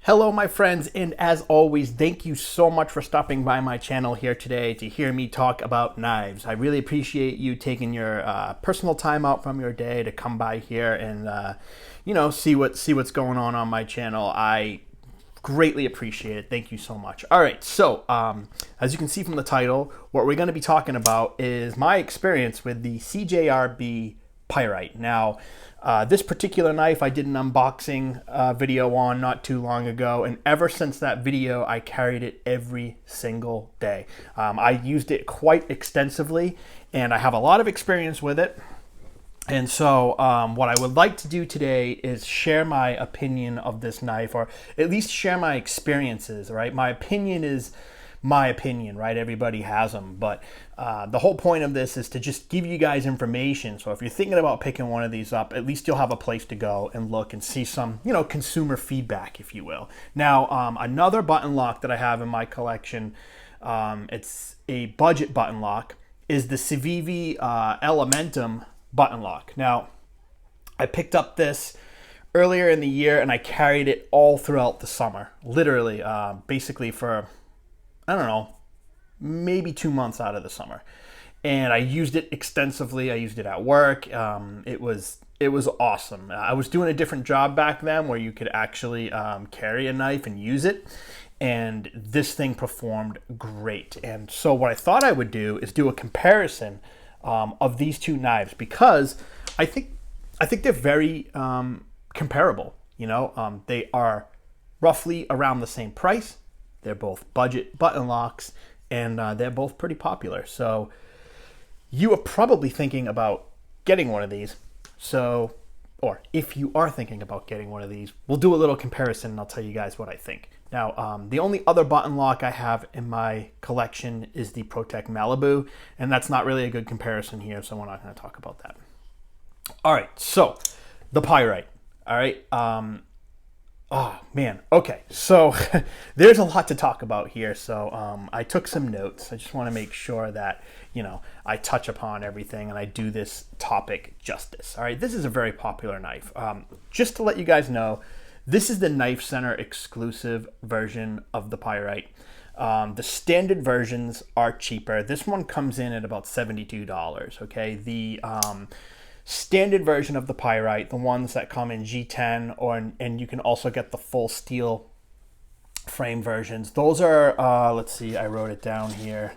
Hello my friends, and as always, thank you so much for stopping by my channel here today to hear me talk about knives. I really appreciate you taking your personal time out from your day to come by here and see what's going on my channel. I greatly appreciate it. Thank you so much. All right, so as you can see from the title, what we're going to be talking about is my experience with the CJRB Pyrite. Now, this particular knife I did an unboxing video on not too long ago, and ever since that video I carried it every single day. I used it quite extensively and I have a lot of experience with it. And so what I would like to do today is share my opinion of this knife, or at least share my experiences, right? My opinion is my opinion, right? Everybody has them, but the whole point of this is to just give you guys information. So if you're thinking about picking one of these up, at least you'll have a place to go and look and see some, consumer feedback, if you will. Now, another button lock that I have in my collection, it's a budget button lock, is the Civivi Elementum button lock. Now, I picked up this earlier in the year and I carried it all throughout the summer, literally, basically for, I don't know, maybe 2 months out of the summer. And I used it extensively. I used it at work. It was awesome. I was doing a different job back then where you could actually carry a knife and use it. And this thing performed great. And so what I thought I would do is do a comparison of these two knives, because I think they're very comparable. They are roughly around the same price. They're both budget button locks, and they're both pretty popular. So you are probably thinking about getting one of these. So, or if you are thinking about getting one of these, we'll do a little comparison and I'll tell you guys what I think. Now, the only other button lock I have in my collection is the ProTech Malibu, and that's not really a good comparison here, so we're not going to talk about that. All right, so the Pyrite. All right. Oh man. Okay. So there's a lot to talk about here. So I took some notes. I just want to make sure that, I touch upon everything and I do this topic justice. All right. This is a very popular knife. Just to let you guys know, this is the Knife Center exclusive version of the Pyrite. The standard versions are cheaper. This one comes in at about $72. Okay. The standard version of the Pyrite, the ones that come in G10, and you can also get the full steel frame versions. Those are, let's see, I wrote it down here.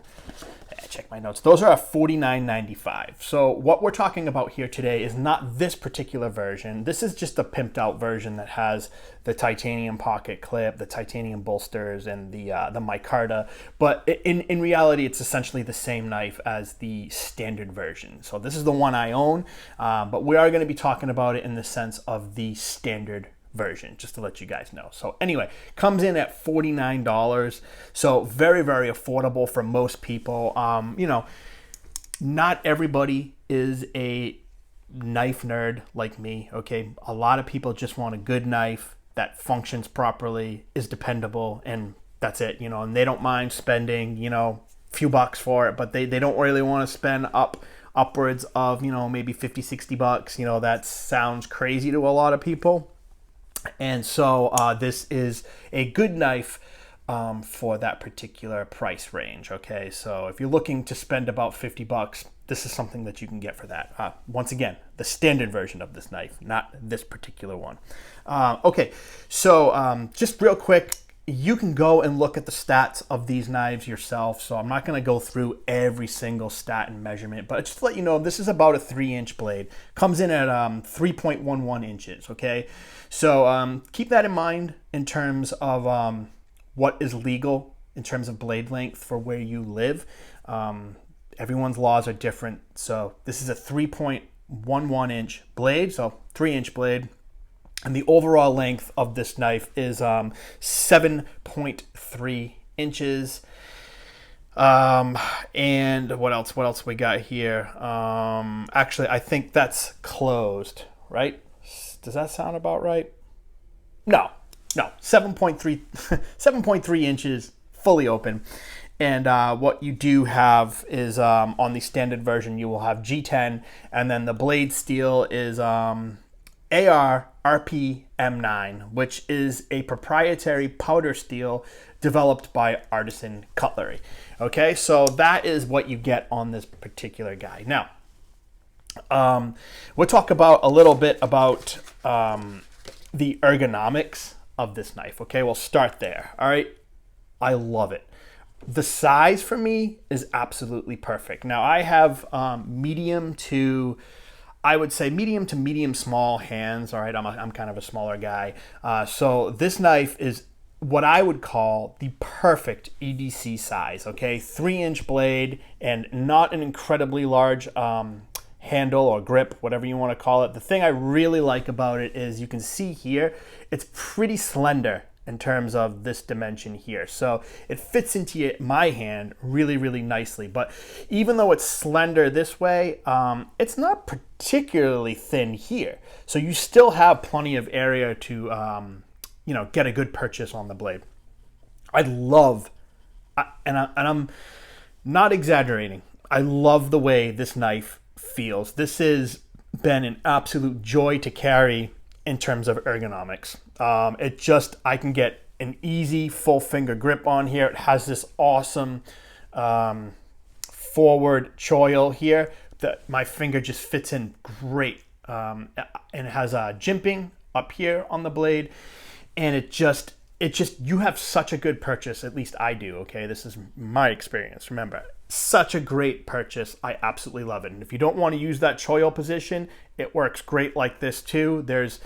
Check my notes. Those are $49.95. So what we're talking about here today is not this particular version. This is just a pimped out version that has the titanium pocket clip, the titanium bolsters, and the micarta. But in reality, it's essentially the same knife as the standard version. So this is the one I own, but we are going to be talking about it in the sense of the standard version, just to let you guys know. So anyway, comes in at $49. So very, very affordable for most people. Not everybody is a knife nerd like me. Okay. A lot of people just want a good knife that functions properly, is dependable, and that's it, and they don't mind spending, few bucks for it, but they don't really want to spend upwards of, maybe 50, 60 bucks. That sounds crazy to a lot of people. And so this is a good knife for that particular price range. Okay, so if you're looking to spend about 50 bucks, this is something that you can get for that. Once again, the standard version of this knife, not this particular one. Okay, so just real quick, you can go and look at the stats of these knives yourself. So I'm not going to go through every single stat and measurement, but just to let you know, this is about a 3-inch blade. Comes in at 3.11 inches. Okay, so keep that in mind in terms of what is legal in terms of blade length for where you live. Everyone's laws are different. So this is a 3.11 inch blade, so 3-inch blade. And the overall length of this knife is 7.3 inches. And what else we got here? Actually, I think that's closed, right? Does that sound about right? No, 7.3 inches fully open. And what you do have is on the standard version, you will have G10, and then the blade steel is AR RPM9, which is a proprietary powder steel developed by Artisan Cutlery. Okay, so that is what you get on this particular guy. Now, we'll talk about a little bit about the ergonomics of this knife. Okay, we'll start there. All right, I love it. The size for me is absolutely perfect. Now I have medium to medium small hands. All right, I'm kind of a smaller guy. So this knife is what I would call the perfect EDC size. Okay, 3-inch blade and not an incredibly large handle or grip, whatever you want to call it. The thing I really like about it is you can see here, it's pretty slender in terms of this dimension here. So it fits into my hand really, really nicely. But even though it's slender this way, it's not particularly thin here. So you still have plenty of area to, get a good purchase on the blade. I love, and I'm not exaggerating, I love the way this knife feels. This has been an absolute joy to carry in terms of ergonomics. I can get an easy full finger grip on here. It has this awesome forward choil here that my finger just fits in great. And it has a jimping up here on the blade. And it just, you have such a good purchase, at least I do, okay? This is my experience, remember. Such a great purchase. I absolutely love it. And if you don't want to use that choil position, it works great like this too. There's,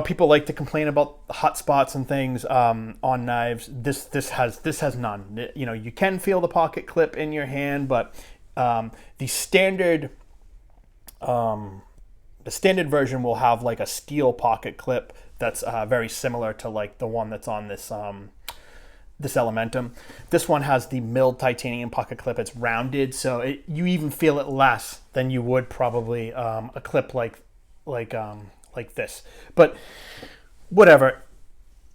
people like to complain about hot spots and things on knives. This has none. You can feel the pocket clip in your hand, but the standard version will have like a steel pocket clip that's very similar to like the one that's on this this Elementum. This one has the milled titanium pocket clip. It's rounded, so you even feel it less than you would probably a clip like this. But whatever,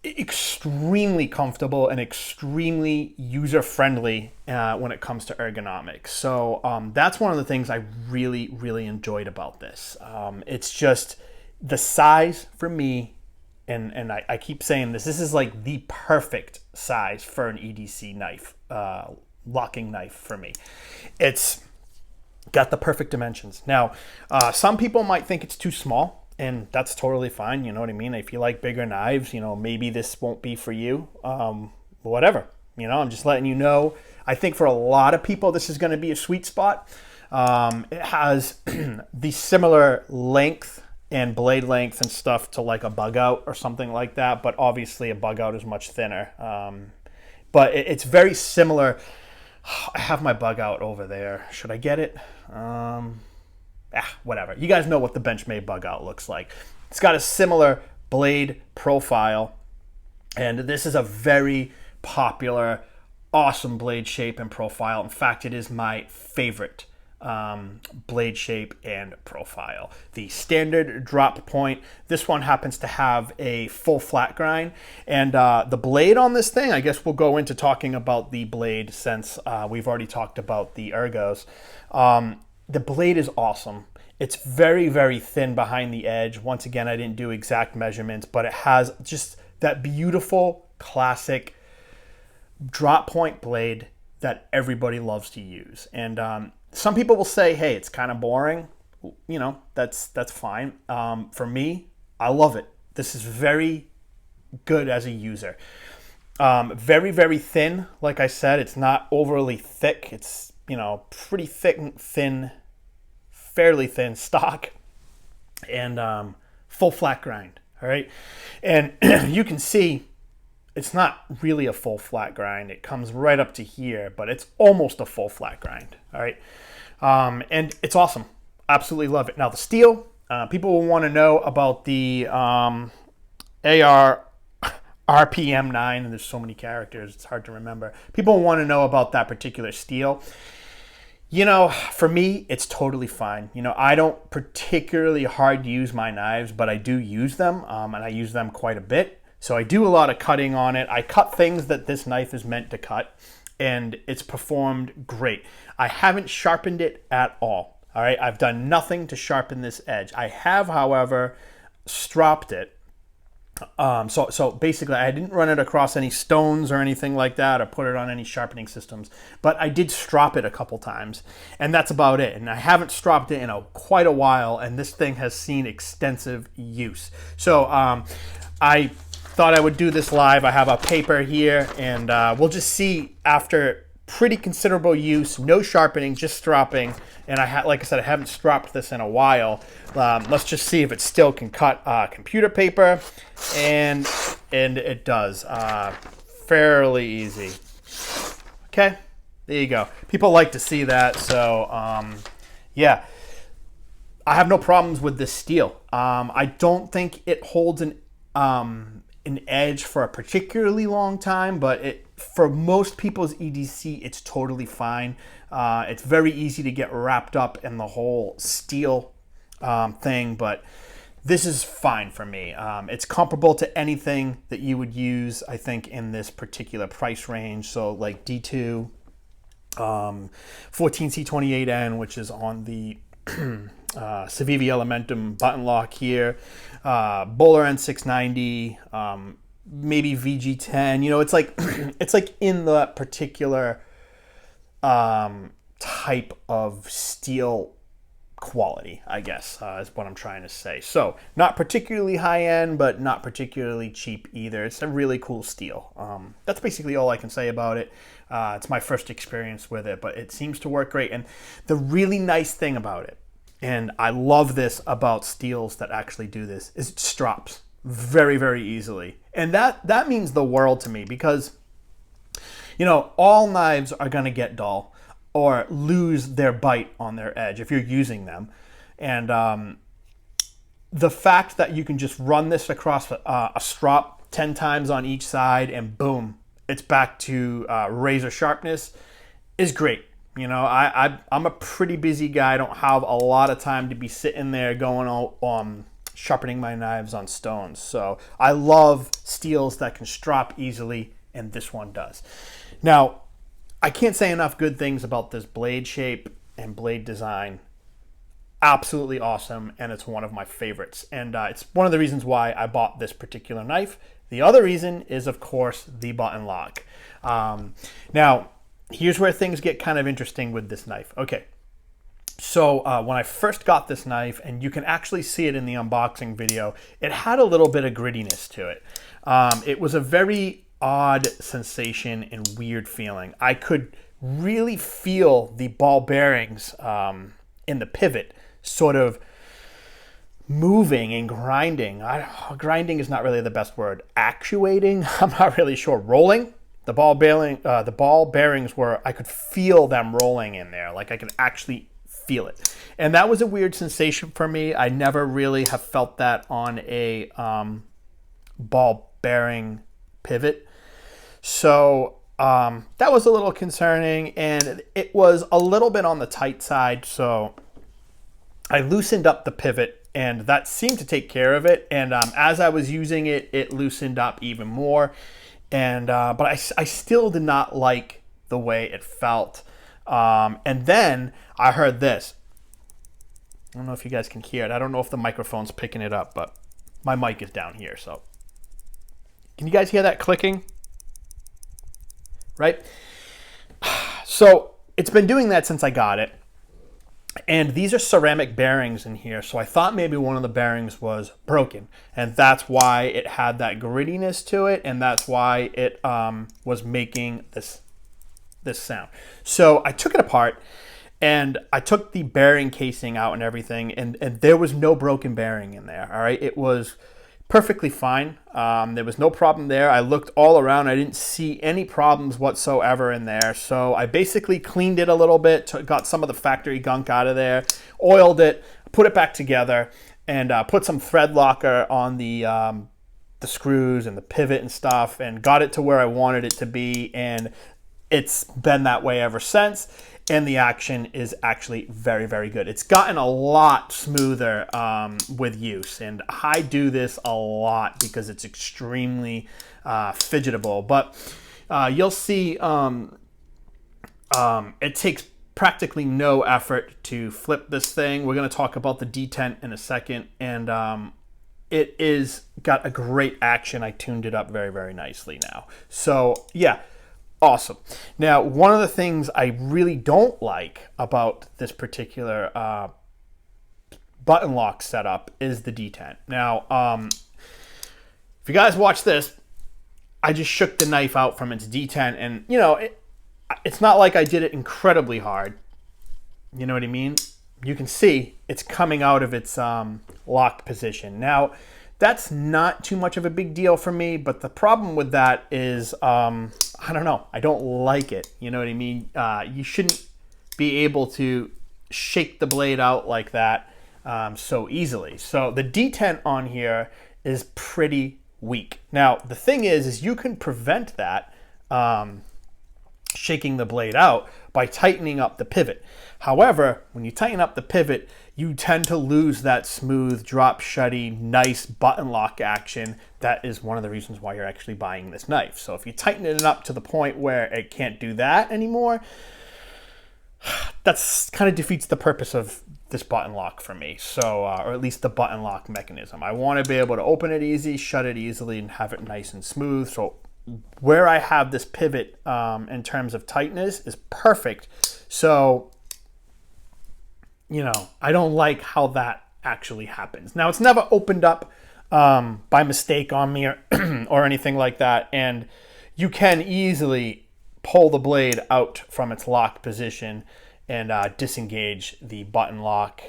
extremely comfortable and extremely user-friendly when it comes to ergonomics. So that's one of the things I really, really enjoyed about this. It's just the size for me. And I keep saying this is like the perfect size for an EDC knife, locking knife for me. It's got the perfect dimensions. Now, some people might think it's too small, and that's totally fine. You know what I mean? If you like bigger knives, maybe this won't be for you. Whatever. I'm just letting you know. I think for a lot of people, this is going to be a sweet spot. It has the similar length and blade length and stuff to like a bug out or something like that, but obviously a bug out is much thinner. But it's very similar. I have my bug out over there. Should I get it? Whatever. You guys know what the Benchmade bug out looks like. It's got a similar blade profile, and this is a very popular, awesome blade shape and profile. In fact, it is my favorite blade shape and profile. The standard drop point, this one happens to have a full flat grind, and the blade on this thing, I guess we'll go into talking about the blade since we've already talked about the ergos. The blade is awesome. It's very, very thin behind the edge. Once again, I didn't do exact measurements, but it has just that beautiful classic drop point blade that everybody loves to use. And some people will say, hey, it's kind of boring. That's fine. For me, I love it. This is very good as a user. Very, very thin. Like I said, it's not overly thick. It's, pretty thick, thin, fairly thin stock, and full flat grind. All right. And you can see it's not really a full flat grind. It comes right up to here, but it's almost a full flat grind. All right. And it's awesome. Absolutely love it. Now the steel, people will want to know about the AR RPM9, and there's so many characters, it's hard to remember. People want to know about that particular steel. For me, it's totally fine. I don't particularly hard use my knives, but I do use them, and I use them quite a bit. So I do a lot of cutting on it. I cut things that this knife is meant to cut, and it's performed great. I haven't sharpened it at all. All right, I've done nothing to sharpen this edge. I have, however, stropped it. So basically, I didn't run it across any stones or anything like that, or put it on any sharpening systems. But I did strop it a couple times, and that's about it. And I haven't stropped it in quite a while, and this thing has seen extensive use. So I thought I would do this live. I have a paper here, and we'll just see after pretty considerable use, no sharpening, just stropping. And like I said, I haven't stropped this in a while. Let's just see if it still can cut computer paper, and it does fairly easy. Okay, there you go. People like to see that, so yeah, I have no problems with this steel. I don't think it holds an edge for a particularly long time, but for most people's EDC, it's totally fine. It's very easy to get wrapped up in the whole steel thing, but this is fine for me. It's comparable to anything that you would use, I think, in this particular price range. So like D2, 14C28N, which is on the Civivi Elementum button lock here, Bowler N690, maybe VG10. You know, it's like it's like in the particular type of steel quality, I guess, is what I'm trying to say. So not particularly high end, but not particularly cheap either. It's a really cool steel. That's basically all I can say about it. It's my first experience with it, but it seems to work great. And the really nice thing about it, and I love this about steels that actually do this, is it strops very, very easily. And that means the world to me, because, you know, all knives are going to get dull or lose their bite on their edge if you're using them. And the fact that you can just run this across a strop 10 times on each side and boom, it's back to razor sharpness is great. You know, I'm a pretty busy guy. I don't have a lot of time to be sitting there going on sharpening my knives on stones. So I love steels that can strop easily, and this one does. Now, I can't say enough good things about this blade shape and blade design. Absolutely awesome, and it's one of my favorites. And it's one of the reasons why I bought this particular knife. The other reason is, of course, the button lock. Now, here's where things get kind of interesting with this knife. Okay, so when I first got this knife, and you can actually see it in the unboxing video, it had a little bit of grittiness to it. It was a very odd sensation and weird feeling. I could really feel the ball bearings in the pivot sort of moving and grinding. Grinding is not really the best word. Actuating, I'm not really sure. Rolling. The ball bearings were, I could feel them rolling in there. Like I could actually feel it. And that was a weird sensation for me. I never really have felt that on a ball bearing pivot. So that was a little concerning, and it was a little bit on the tight side. So I loosened up the pivot, and that seemed to take care of it. And as I was using it, it loosened up even more. And but I still did not like the way it felt. And then I heard this. I don't know if you guys can hear it. I don't know if the microphone's picking it up, but my mic is down here. So can you guys hear that clicking? Right? So it's been doing that since I got it. And these are ceramic bearings in here. So I thought maybe one of the bearings was broken. And that's why it had that grittiness to it. And that's why it was making this sound. So I took it apart, and I took the bearing casing out and everything. And there was no broken bearing in there. All right. It was perfectly fine. There was no problem there. I looked all around. I didn't see any problems whatsoever in there. So I basically cleaned it a little bit, got some of the factory gunk out of there, oiled it, put it back together, and put some thread locker on the screws and the pivot and stuff, and got it to where I wanted it to be. And it's been that way ever since. And the action is actually very, very good. It's gotten a lot smoother with use, and I do this a lot because it's extremely fidgetable. But you'll see it takes practically no effort to flip this thing. We're going to talk about the detent in a second, and it is got a great action. I tuned it up very, very nicely now. So yeah, awesome. Now, one of the things I really don't like about this particular button lock setup is the detent. Now, if you guys watch this, I just shook the knife out from its detent, and you know, it's not like I did it incredibly hard. You know what I mean? You can see it's coming out of its locked position. Now, that's not too much of a big deal for me, but the problem with that is, I don't know, I don't like it. You know what I mean? You shouldn't be able to shake the blade out like that so easily. So the detent on here is pretty weak. Now, the thing is you can prevent that shaking the blade out by tightening up the pivot. However, when you tighten up the pivot, you tend to lose that smooth, drop shutty, nice button lock action. That is one of the reasons why you're actually buying this knife. So if you tighten it up to the point where it can't do that anymore, that's kind of defeats the purpose of this button lock for me. So, or at least the button lock mechanism. I want to be able to open it easy, shut it easily, and have it nice and smooth. So where I have this pivot in terms of tightness is perfect. So, you know, I don't like how that actually happens. Now, it's never opened up by mistake on me or anything like that. And you can easily pull the blade out from its locked position and disengage the button lock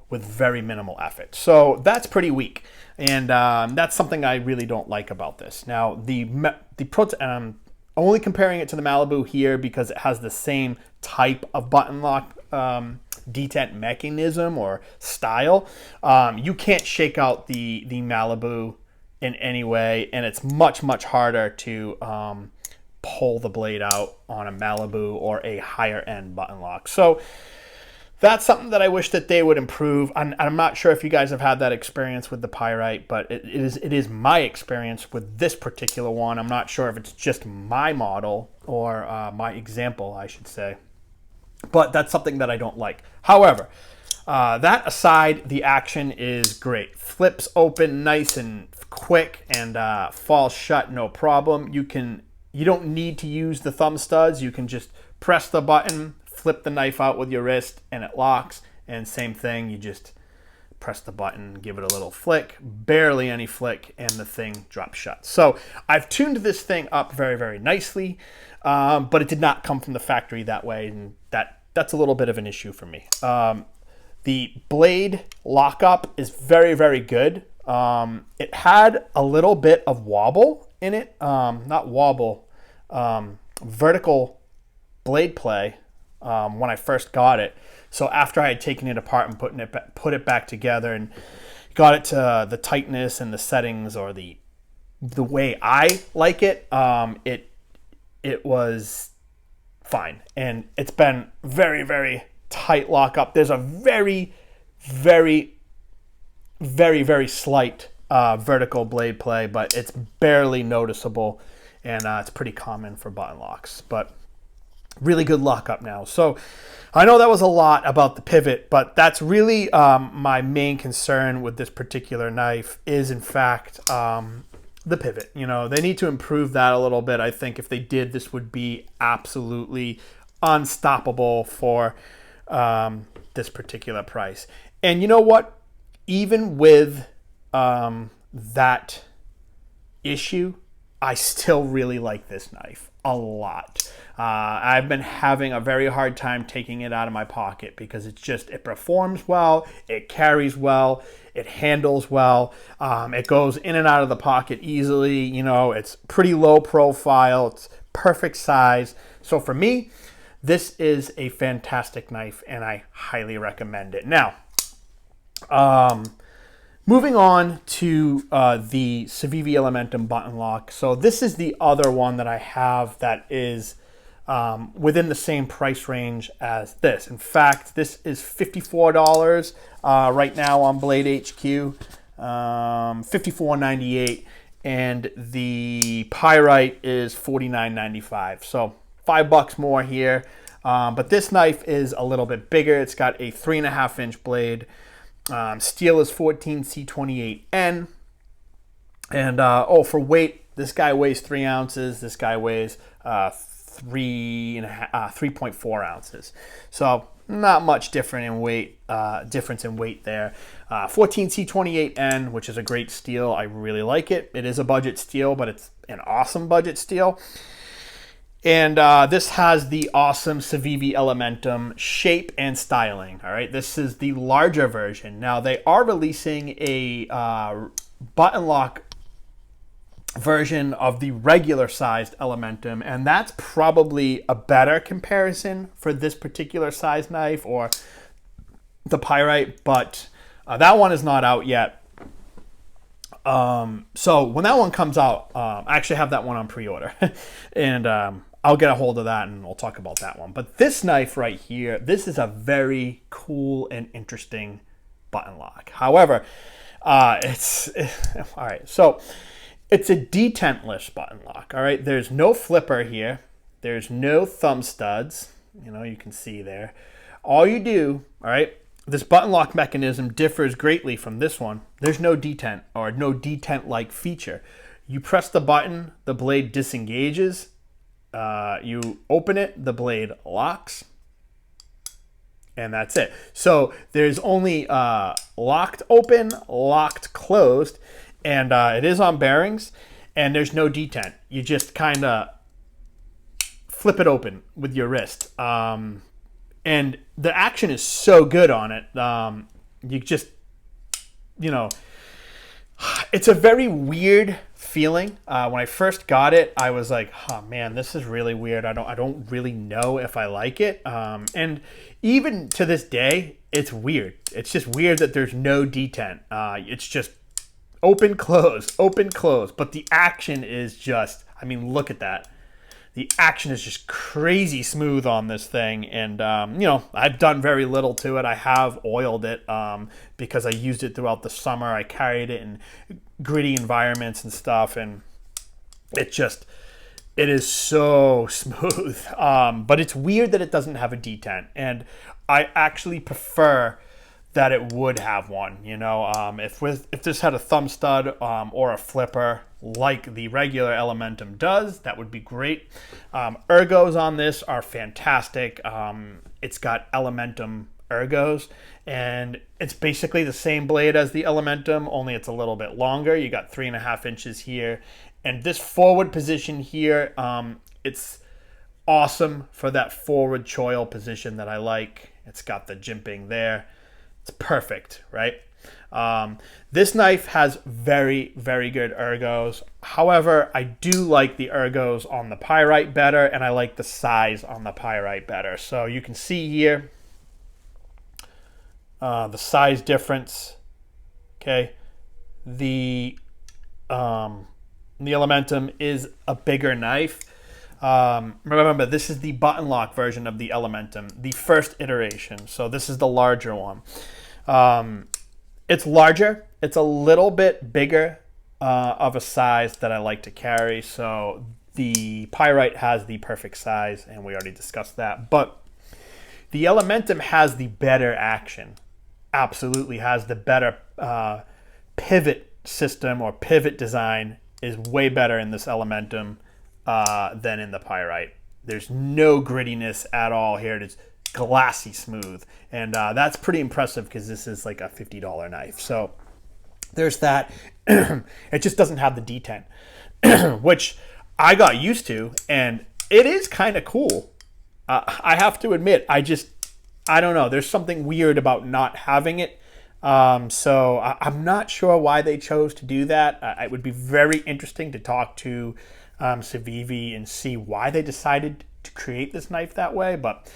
with very minimal effort. So that's pretty weak. And that's something I really don't like about this. Now, I'm only comparing it to the Malibu here because it has the same type of button lock detent mechanism or style. You can't shake out the Malibu in any way, and it's much, much harder to pull the blade out on a Malibu or a higher end button lock. So that's something that I wish that they would improve. I'm not sure if you guys have had that experience with the Pyrite, but it is my experience with this particular one. I'm not sure if it's just my model or my example, I should say. But that's something that I don't like. However, that aside, the action is great. Flips open nice and quick and falls shut no problem. You don't need to use the thumb studs. You can just press the button, flip the knife out with your wrist, and it locks. And same thing, you just press the button, give it a little flick, barely any flick, and the thing drops shut. So I've tuned this thing up very, very nicely, but it did not come from the factory that way, and that's a little bit of an issue for me. The blade lockup is very, very good. It had a little bit of wobble in it, not wobble, vertical blade play when I first got it. So after I had taken it apart and put it back together and got it to the tightness and the settings or the way I like it, it was fine. And it's been very, very tight lockup. There's a very, very, very, very slight vertical blade play, but it's barely noticeable, and it's pretty common for button locks, but really good lockup now. So I know that was a lot about the pivot, but that's really my main concern with this particular knife is, in fact, the pivot. You know, they need to improve that a little bit. I think if they did, this would be absolutely unstoppable for this particular price. And you know what? Even with that issue, I still really like this knife a lot. I've been having a very hard time taking it out of my pocket because it performs well, it carries well, it handles well, it goes in and out of the pocket easily. You know, it's pretty low profile, it's perfect size. So for me, this is a fantastic knife and I highly recommend it. Now, moving on to the Civivi Elementum button lock. So this is the other one that I have that is within the same price range as this. In fact, this is $54 right now on Blade HQ, $54.98, and the Pyrite is $49.95. So $5 more here. But this knife is a little bit bigger. It's got a 3.5-inch blade. Steel is 14C28N. And for weight, this guy weighs 3 ounces. This guy weighs 3.4 ounces. So not much difference in weight there. 14C28N, which is a great steel. I really like it. It is a budget steel, but it's an awesome budget steel. And this has the awesome Civivi Elementum shape and styling. All right, this is the larger version. Now they are releasing a button lock version of the regular sized Elementum, and that's probably a better comparison for this particular size knife or the Pyrite, but that one is not out yet. So when that one comes out, I actually have that one on pre-order, and I'll get a hold of that and we'll talk about that one. But this knife right here, this is a very cool and interesting button lock. However, all right, so it's a detentless button lock, all right? There's no flipper here. There's no thumb studs. You can see there. All you do, all right, this button lock mechanism differs greatly from this one. There's no detent or no detent-like feature. You press the button, the blade disengages. You open it, the blade locks. And that's it. So there's only locked open, locked closed. And it is on bearings, and there's no detent. You just kind of flip it open with your wrist. And the action is so good on it. You just, it's a very weird feeling. When I first got it, I was like, oh man, this is really weird. I don't really know if I like it. And even to this day, it's weird. It's just weird that there's no detent. It's just open, close, but the action is just, look at that. The action is just crazy smooth on this thing, and, I've done very little to it. I have oiled it because I used it throughout the summer. I carried it in gritty environments and stuff, and it is so smooth. But it's weird that it doesn't have a detent, and I actually prefer that it would have one. If this had a thumb stud or a flipper like the regular Elementum does, that would be great. Ergos on this are fantastic. It's got Elementum ergos, and it's basically the same blade as the Elementum, only it's a little bit longer. You got 3.5 inches here, and this forward position here, it's awesome for that forward choil position that I like. It's got the jimping there. It's perfect, right? This knife has very, very good ergos. However, I do like the ergos on the Pyrite better, and I like the size on the Pyrite better. So you can see here the size difference. Okay, the Elementum is a bigger knife. Remember, this is the button lock version of the Elementum, the first iteration. So this is the larger one. It's larger. It's a little bit bigger of a size that I like to carry. So the Pyrite has the perfect size, and we already discussed that. But the Elementum has the better action. Absolutely has the better pivot system, or pivot design is way better in this Elementum than in the Pyrite. There's no grittiness at all here. It's glassy smooth, and that's pretty impressive because this is like a $50 knife. So there's that. It just doesn't have the detent, which I got used to, and it is kind of cool. I have to admit, I don't know. There's something weird about not having it. So I'm not sure why they chose to do that. It would be very interesting to talk to Civivi and see why they decided to create this knife that way. But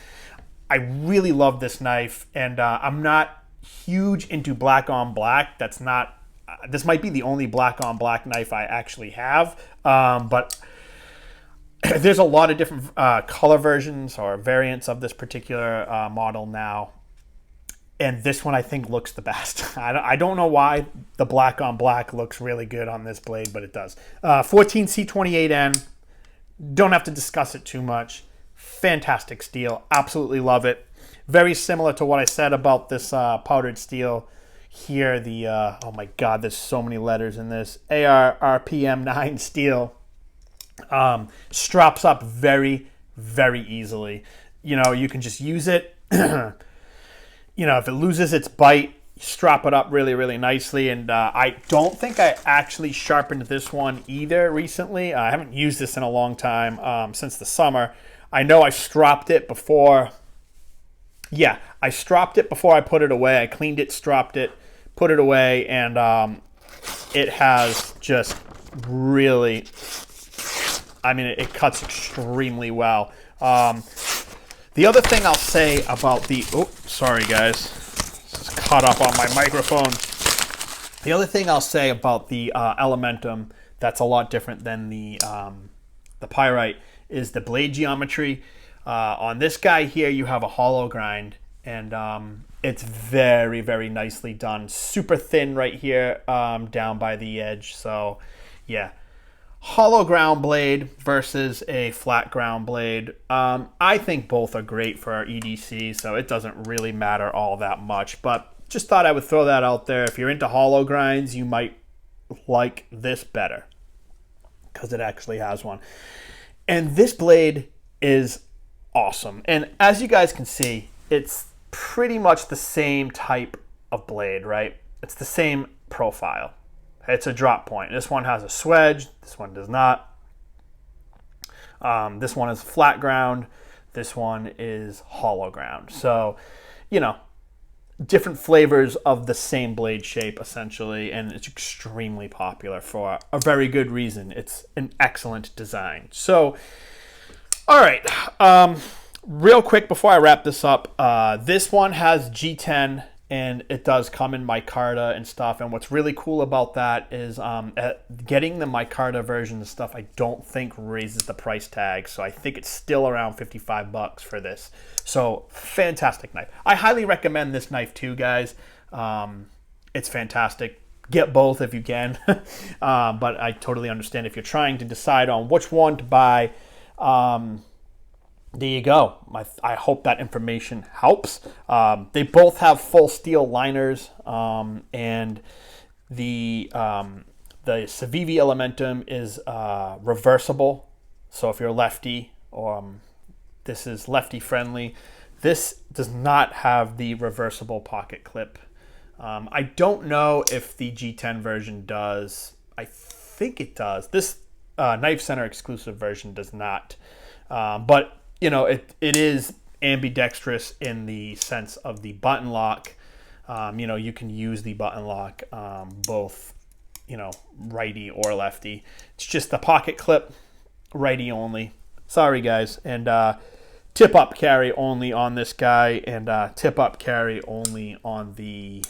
I really love this knife, and I'm not huge into black on black. That's not. This might be the only black on black knife I actually have, but there's a lot of different color versions or variants of this particular model now. And this one I think looks the best. I don't know why the black on black looks really good on this blade, but it does. 14C28N, don't have to discuss it too much. Fantastic steel, absolutely love it. Very similar to what I said about this powdered steel. here the, oh my God, there's so many letters in this, ARRPM9 steel strops up very, very easily. You know, you can just use it. You know, if it loses its bite, strap it up really, really nicely. And I don't think I actually sharpened this one either recently. I haven't used this in a long time, since the summer. I know I stropped it before. Yeah, I stropped it before I put it away. I cleaned it, stropped it, put it away, and it has just really, I mean, it cuts extremely well. The other thing I'll say about the, oh, sorry guys, just caught up on my microphone. The other thing I'll say about the Elementum that's a lot different than the Pyrite is the blade geometry. On this guy here, you have a hollow grind, and it's very, very nicely done. Super thin right here, down by the edge. So, yeah. Hollow ground blade versus a flat ground blade. I think both are great for our EDC, so it doesn't really matter all that much. But just thought I would throw that out there. If you're into hollow grinds, you might like this better because it actually has one. And this blade is awesome. And as you guys can see, it's pretty much the same type of blade, right? It's the same profile. It's a drop point. This one has a swedge. This one does not. This one is flat ground. This one is hollow ground. So, you know, different flavors of the same blade shape, essentially, and it's extremely popular for a very good reason. It's an excellent design. So, all right. Real quick before I wrap this up, this one has G10. And it does come in micarta and stuff. And what's really cool about that is getting the micarta version of stuff, I don't think raises the price tag. So I think it's still around 55 bucks for this. So fantastic knife. I highly recommend this knife too, guys. It's fantastic. Get both if you can. But I totally understand if you're trying to decide on which one to buy. There you go. I hope that information helps. They both have full steel liners, and the Civivi Elementum is reversible. So if you're lefty, this is lefty friendly. This does not have the reversible pocket clip. I don't know if the G10 version does. I think it does. This Knife Center exclusive version does not. But you know, it is ambidextrous in the sense of the button lock. You know, you can use the button lock both, you know, righty or lefty. It's just the pocket clip, righty only. Sorry, guys. And tip-up carry only on this guy, and tip-up carry only on the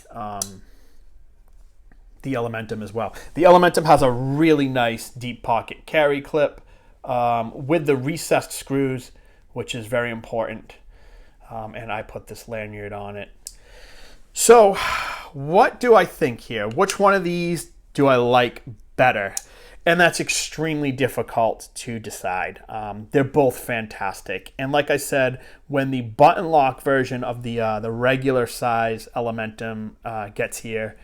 Elementum as well. The Elementum has a really nice deep pocket carry clip with the recessed screws, which is very important. And I put this lanyard on it. So what do I think here? Which one of these do I like better? And that's extremely difficult to decide. They're both fantastic. And like I said, when the button lock version of the regular size Elementum gets here,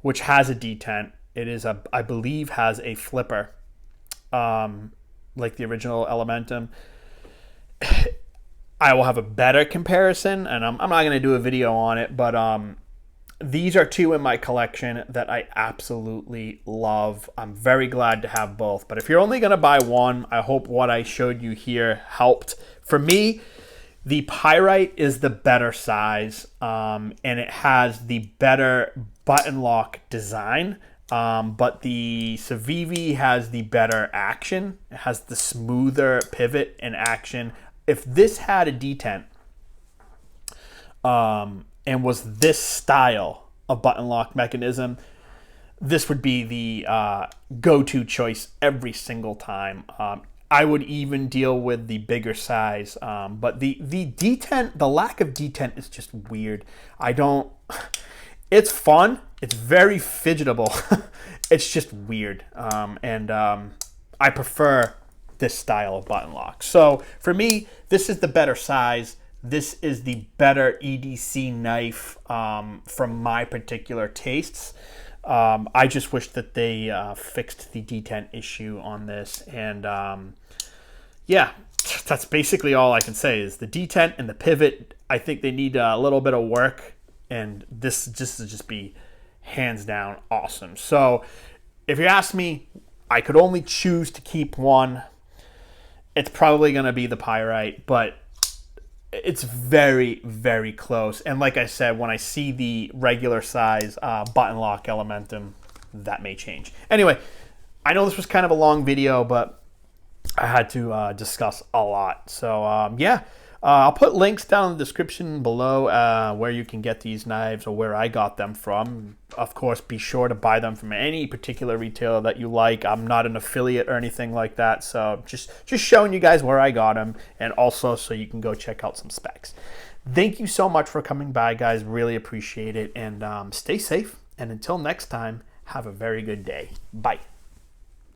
which has a detent, it is I believe has a flipper, like the original Elementum. I will have a better comparison, and I'm not going to do a video on it, but these are two in my collection that I absolutely love. I'm very glad to have both, but if you're only going to buy one, I hope what I showed you here helped. For me, the Pyrite is the better size, and it has the better button lock design. But the Civivi has the better action. It has the smoother pivot and action. If this had a detent and was this style of button lock mechanism, this would be the go-to choice every single time. I would even deal with the bigger size, but the detent, the lack of detent is just weird. It's fun. It's very fidgetable. It's just weird. And I prefer this style of button lock. So for me, this is the better size. this is the better EDC knife from my particular tastes. I just wish that they fixed the detent issue on this. And yeah, that's basically all I can say is the detent and the pivot. I think they need a little bit of work, and this just be hands down awesome. So if you ask me, I could only choose to keep one. It's probably going to be the Pyrite, but it's very, very close. And like I said, when I see the regular size button lock Elementum, that may change. Anyway, I know this was kind of a long video, but I had to discuss a lot. So yeah, I'll put links down in the description below where you can get these knives or where I got them from. Of course, be sure to buy them from any particular retailer that you like. I'm not an affiliate or anything like that, so just showing you guys where I got them, and also so you can go check out some specs. Thank you so much for coming by, guys. Really appreciate it, and stay safe. And until next time, have a very good day. Bye.